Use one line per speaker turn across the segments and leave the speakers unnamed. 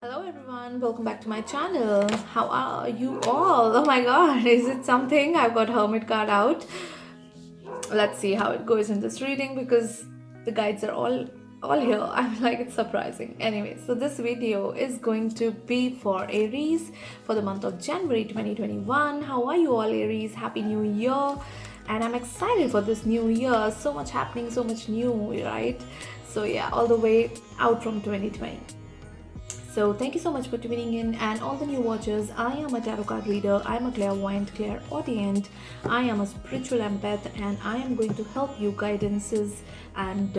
Hello everyone, welcome back to my channel. How are you all? Oh my god, is it something? I've got Hermit card out. Let's see how it goes in this reading because the guides are all here. I'm like, it's surprising. Anyway, so this video is going to be for Aries for the month of January 2021. How are you all, Aries? Happy New Year. And I'm excited for this new year. So much happening, so much new, right? So yeah, all the way out from 2020. So thank you so much for tuning in, and all the new watchers. I am a tarot card reader, I am a clairvoyant, clairaudient, I am a spiritual empath, and I am going to help you guidances and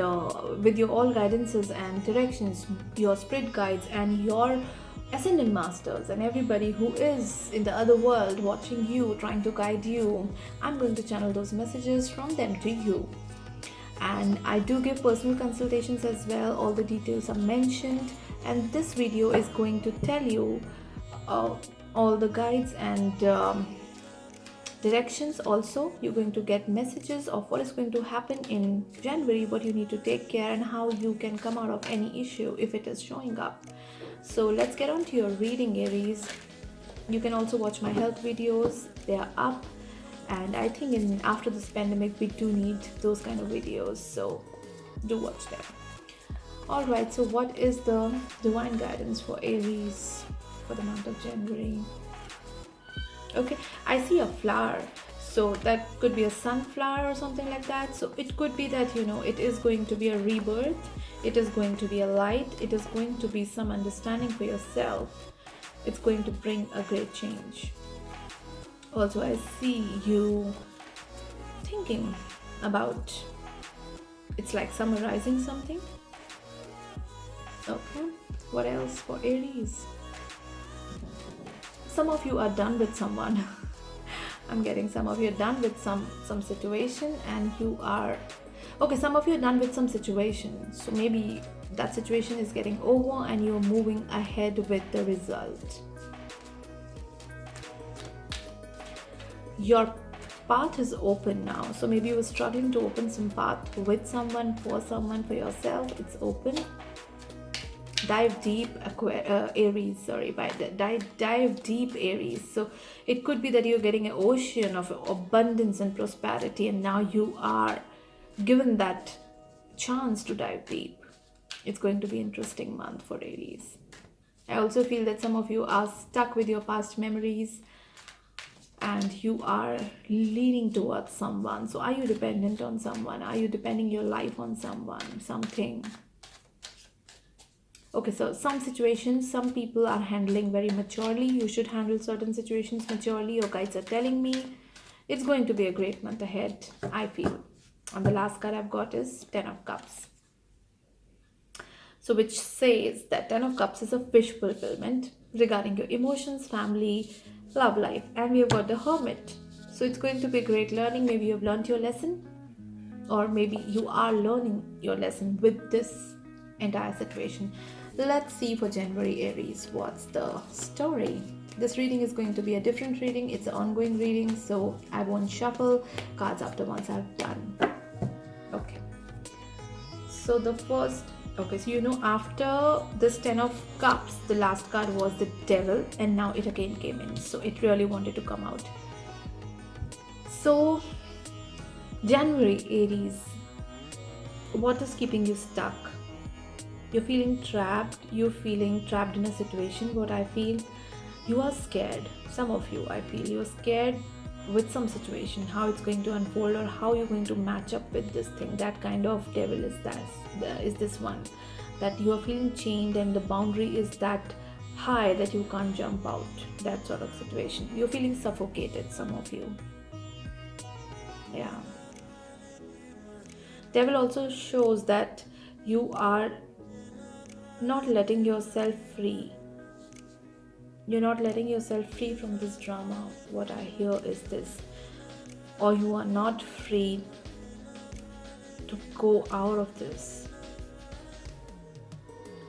with your all guidances and directions, your spirit guides and your ascendant masters and everybody who is in the other world watching you, trying to guide you. I'm going to channel those messages from them to you, and I do give personal consultations as well. All the details are mentioned, and this video is going to tell you uh, all the guides and directions. Also, you're going to get messages of what is going to happen in January, what you need to take care, and how you can come out of any issue if it is showing up. So let's get on to your reading, Aries. You can also watch my health videos, they are up, and I think in after this pandemic we do need those kind of videos, so do watch them. All right, so what is the divine guidance for Aries for the month of January? Okay, I see a flower, so that could be a sunflower or something like that. So it could be that it is going to be a rebirth, it is going to be a light, it is going to be some understanding for yourself. It's going to bring a great change. Also, I see you thinking about, it's like summarizing something. Okay, what else for Aries? Some of you are done with someone. I'm getting some of you are done with some situation, and you are okay. Some of you are done with some situation, so maybe that situation is getting over and you're moving ahead with the result. Your path is open now, so maybe you were struggling to open some path with someone, for yourself. It's open. Dive deep, Aries, sorry, by the dive deep, Aries. So it could be that you're getting an ocean of abundance and prosperity, and now you are given that chance to dive deep. It's going to be an interesting month for Aries. I also feel that some of you are stuck with your past memories and you are leaning towards someone. So are you dependent on someone? Are you depending your life on someone, something? Okay, so some situations, some people are handling very maturely. You should handle certain situations maturely. Your guides are telling me it's going to be a great month ahead, I feel. And the last card I've got is Ten of Cups. So which says that Ten of Cups is a wish fulfillment regarding your emotions, family, love life. And we have got the Hermit. So it's going to be great learning. Maybe you've learned your lesson, or maybe you are learning your lesson with this entire situation. Let's see for January, Aries, what's the story. This reading is going to be a different reading. It's an ongoing reading, so I won't shuffle cards after once I've done. Okay, so the first, okay, so after this Ten of Cups, the last card was the Devil, and now it again came in, so it really wanted to come out. So January, Aries, what is keeping you stuck? You're feeling trapped. You're feeling trapped in a situation. What I feel, you are scared. Some of you, I feel, you're scared with some situation, how it's going to unfold or how you're going to match up with this thing. That kind of devil is this one, that you are feeling chained and the boundary is that high that you can't jump out. That sort of situation. You're feeling suffocated, some of you. Yeah. Devil also shows that you are not letting yourself free. You're not letting yourself free from this drama. What I hear is this. Or you are not free to go out of this.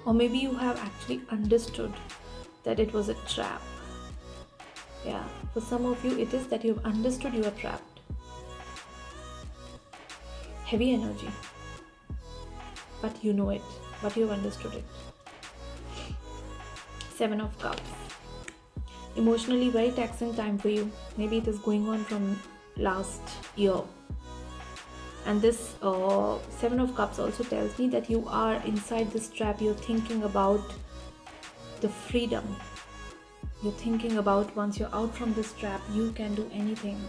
Or maybe you have actually understood that it was a trap. Yeah, for some of you it is that you've understood you are trapped. Heavy energy. But you know it. But you've understood it. Seven of Cups. Emotionally very taxing time for you. Maybe it is going on from last year. And this Seven of Cups also tells me that you are inside this trap. You're thinking about the freedom. You're thinking about once you're out from this trap, you can do anything.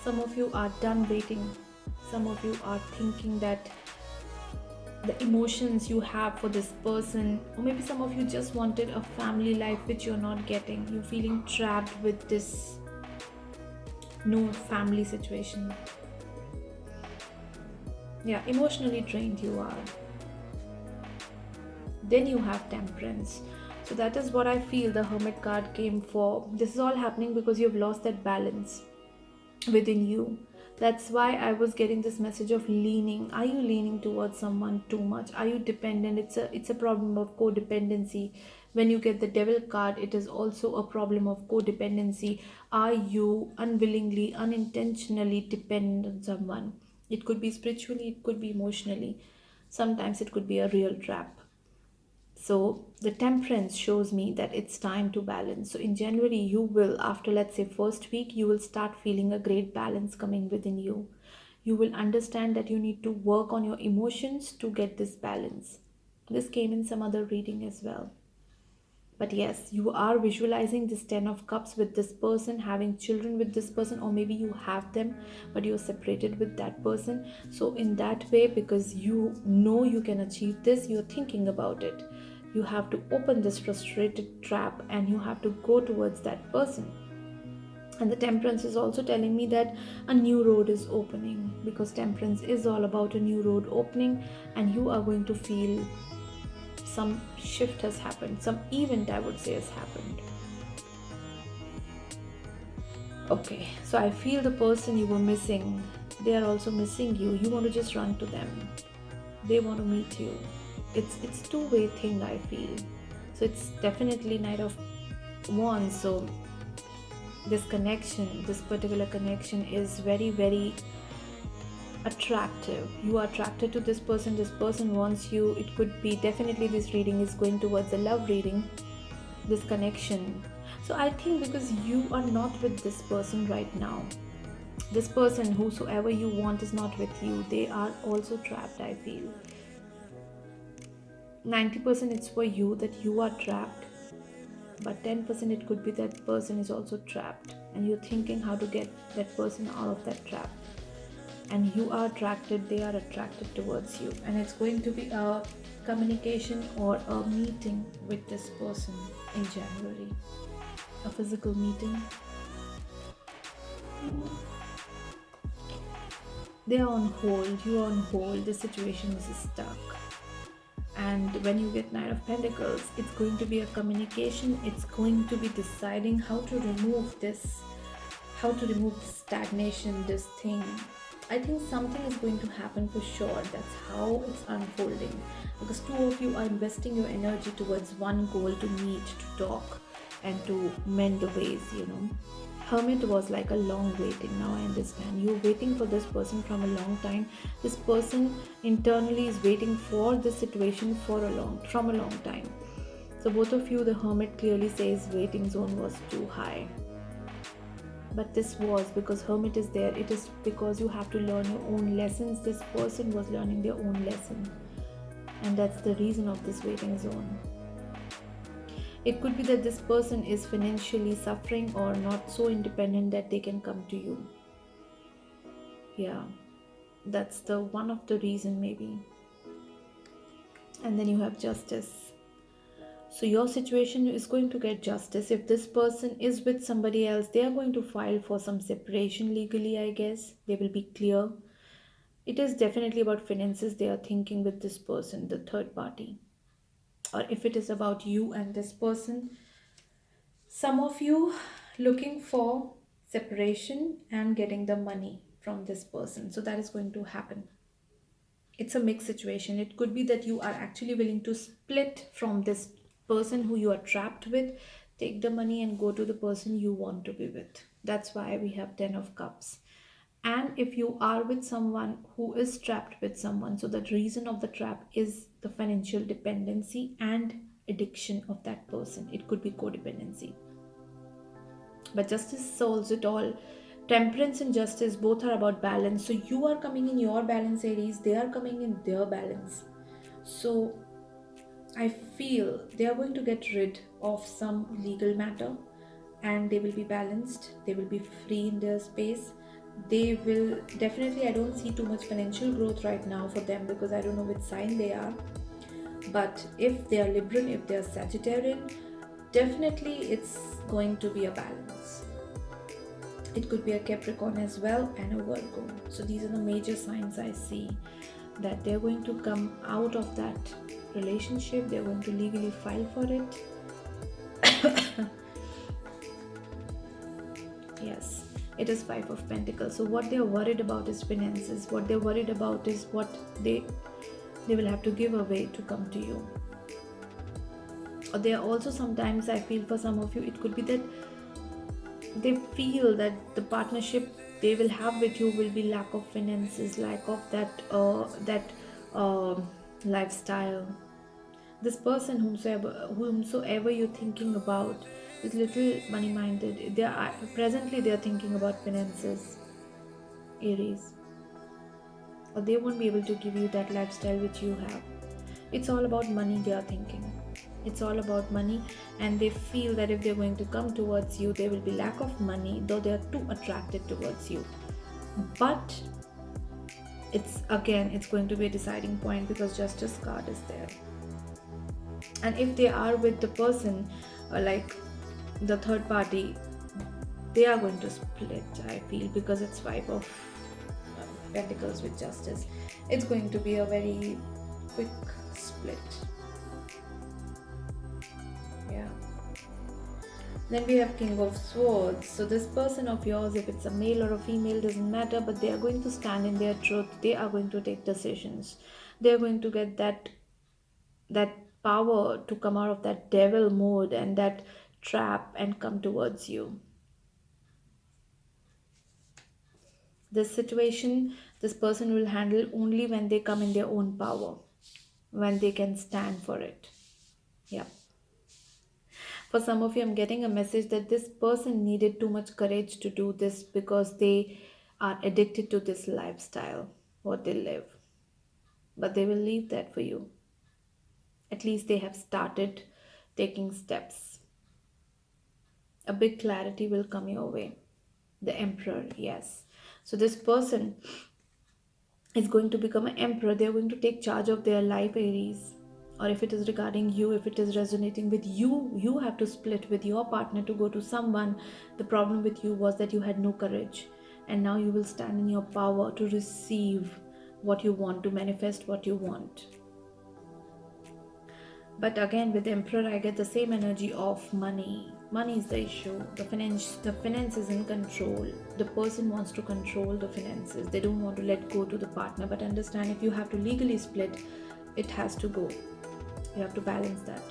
Some of you are done waiting. Some of you are thinking that the emotions you have for this person, or maybe some of you just wanted a family life which you're not getting. You're feeling trapped with this no family situation. Yeah, emotionally drained you are. Then you have Temperance. So that is what I feel the Hermit card came for. This is all happening because you've lost that balance within you. That's why I was getting this message of leaning. Are you leaning towards someone too much? Are you dependent? It's a problem of codependency. When you get the Devil card, it is also a problem of codependency. Are you unwillingly, unintentionally dependent on someone? It could be spiritually, it could be emotionally. Sometimes it could be a real trap. So the Temperance shows me that it's time to balance. So in January, you will, after let's say first week, you will start feeling a great balance coming within you. You will understand that you need to work on your emotions to get this balance. This came in some other reading as well. But yes, you are visualizing this Ten of Cups with this person, having children with this person, or maybe you have them, but you're separated with that person. So, in that way, because you know you can achieve this, you're thinking about it. You have to open this frustrated trap and you have to go towards that person. And the Temperance is also telling me that a new road is opening, because Temperance is all about a new road opening, and you are going to feel some shift has happened, some event I would say has happened. Okay, so I feel the person you were missing, they are also missing you. You want to just run to them. They want to meet you. It's two-way thing, I feel. So it's definitely Knight of Wands. So this connection, this particular connection is very, very attractive. You are attracted to this person wants you. It could be, definitely this reading is going towards a love reading, this connection. So I think because you are not with this person right now, this person, whosoever you want, is not with you. They are also trapped, I feel. 90% it's for you that you are trapped, but 10% it could be that person is also trapped and you're thinking how to get that person out of that trap. And you are attracted, they are attracted towards you, and it's going to be a communication or a meeting with this person in January, a physical meeting. They are on hold, you are on hold, the situation is stuck. And when you get Knight of Pentacles, it's going to be a communication. It's going to be deciding how to remove this, how to remove the stagnation, this thing. I think something is going to happen for sure. That's how it's unfolding. Because two of you are investing your energy towards one goal, to meet, to talk, and to mend the ways, Hermit was like a long waiting. Now I understand. You're waiting for this person from a long time. This person internally is waiting for this situation from a long time. So both of you, the Hermit clearly says waiting zone was too high. But this was because Hermit is there. It is because you have to learn your own lessons. This person was learning their own lesson. And that's the reason of this waiting zone. It could be that this person is financially suffering or not so independent that they can come to you. Yeah, that's the one of the reason maybe. And then you have Justice. So your situation is going to get justice. If this person is with somebody else, they are going to file for some separation legally, I guess. They will be clear. It is definitely about finances they are thinking with this person, the third party. Or if it is about you and this person, some of you looking for separation and getting the money from this person. So that is going to happen. It's a mixed situation. It could be that you are actually willing to split from this person who you are trapped with, take the money and go to the person you want to be with. That's why we have 10 of Cups. And if you are with someone who is trapped with someone, so the reason of the trap is the financial dependency and addiction of that person. It could be codependency. But justice solves it all. Temperance and justice both are about balance. So you are coming in your balance, Aries, they are coming in their balance. So I feel they are going to get rid of some legal matter, and they will be balanced, they will be free in their space. They will definitely, I don't see too much financial growth right now for them because I don't know which sign they are. But if they are Libran, if they are Sagittarian, definitely it's going to be a balance. It could be a Capricorn as well and a Virgo. So these are the major signs I see that they're going to come out of that relationship, they're going to legally file for it. Yes, it is Five of Pentacles. So what they're worried about is finances. What they're worried about is what they will have to give away to come to you. Or they are also, sometimes I feel for some of you, it could be that they feel that the partnership they will have with you will be lack of finances, lack of that lifestyle. This person whomsoever you're thinking about is little money minded. They are presently they are thinking about finances, Aries, or they won't be able to give you that lifestyle which you have. It's all about money, they are thinking. It's all about money, and they feel that if they're going to come towards you, there will be lack of money, though they are too attracted towards you. But it's going to be a deciding point because Justice card is there. And if they are with the person, like the third party, they are going to split, I feel, because it's Five of Pentacles with Justice. It's going to be a very quick split. Yeah. Then we have King of Swords. So this person of yours, if it's a male or a female, doesn't matter, but they are going to stand in their truth. They are going to take decisions. They are going to get that power to come out of that devil mode and that trap and come towards you. This situation, this person will handle only when they come in their own power, when they can stand for it. Yeah. For some of you, I'm getting a message that this person needed too much courage to do this because they are addicted to this lifestyle, what they live. But they will leave that for you. At least they have started taking steps. A big clarity will come your way. The Emperor, yes. So this person is going to become an emperor. They're going to take charge of their life, Aries. Or if it is regarding you, if it is resonating with you, you have to split with your partner to go to someone. The problem with you was that you had no courage. And now you will stand in your power to receive what you want, to manifest what you want. But again, with Emperor, I get the same energy of money. Money is the issue. The finance is in control. The person wants to control the finances. They don't want to let go to the partner. But understand, if you have to legally split, it has to go. You have to balance that.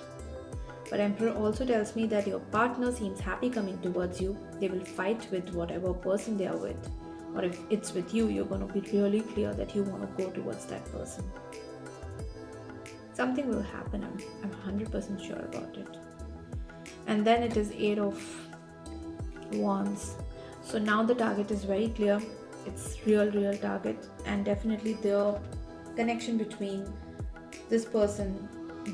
But Emperor also tells me that your partner seems happy coming towards you. They will fight with whatever person they are with. Or if it's with you, you're going to be really clear that you want to go towards that person. Something will happen. I'm 100% sure about it. And then it is Eight of Wands. So now the target is very clear. It's real target. And definitely the connection between this person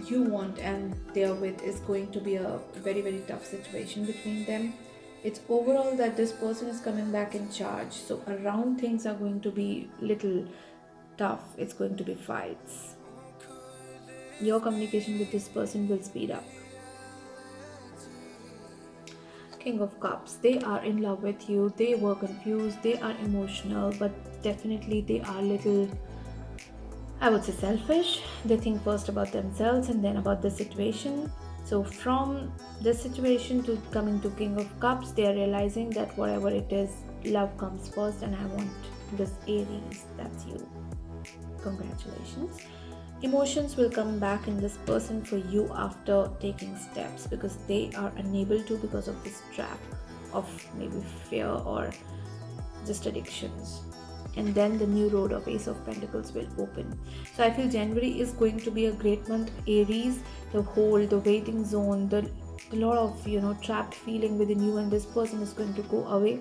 you want and they are with is going to be a very tough situation between them. It's overall that this person is coming back in charge. So around things are going to be little tough. It's going to be fights. Your communication with this person will speed up. King of Cups, they are in love with you, they were confused, they are emotional, but definitely they are little, I would say, selfish. They think first about themselves and then about the situation. So from this situation to coming to King of Cups, they are realizing that whatever it is, love comes first, and I want this Aries. That's you. Congratulations. Emotions will come back in this person for you after taking steps, because they are unable to, because of this trap of maybe fear or just addictions. and then the new road of Ace of Pentacles will open. So I feel January is going to be a great month. Aries, the waiting zone, the lot of trapped feeling within you and this person is going to go away.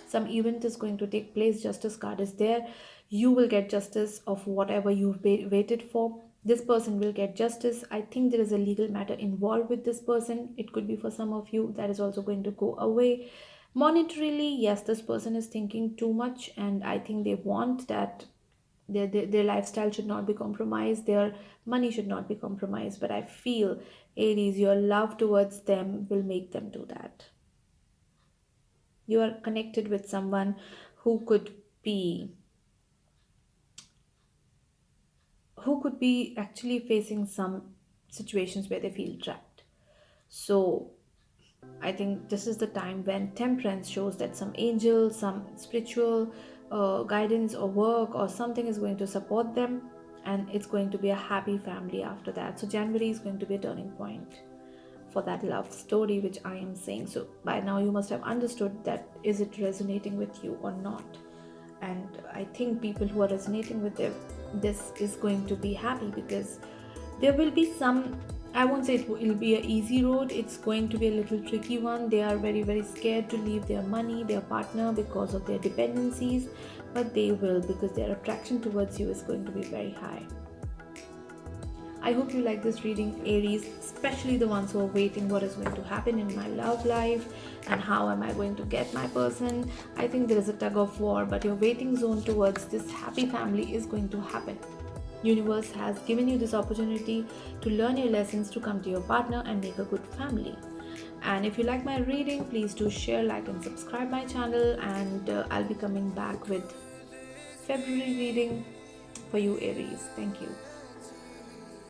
Some event is going to take place. Justice card is there. You will get justice of whatever you've waited for. This person will get justice. I think there is a legal matter involved with this person. It could be for some of you. That is also going to go away. Monetarily, yes, this person is thinking too much, and I think they want that their lifestyle should not be compromised, their money should not be compromised. But I feel, Aries, your love towards them will make them do that. You are connected with someone who could be actually facing some situations where they feel trapped. So I think this is the time when Temperance shows that some angel, some spiritual guidance or work or something is going to support them, and it's going to be a happy family after that. So January is going to be a turning point for that love story which I am saying. So by now you must have understood that is it resonating with you or not. And I think people who are resonating with this is going to be happy, because there will be some, I won't say it will be an easy road, it's going to be a little tricky one. They are very, very scared to leave their money, their partner, because of their dependencies, but they will, because their attraction towards you is going to be very high. I hope you like this reading, Aries, especially the ones who are waiting what is going to happen in my love life and how am I going to get my person. I think there is a tug of war, but your waiting zone towards this happy family is going to happen. Universe has given you this opportunity to learn your lessons, to come to your partner and make a good family. And if you like my reading, please do share, like and subscribe my channel, and I'll be coming back with February reading for you, Aries. Thank you.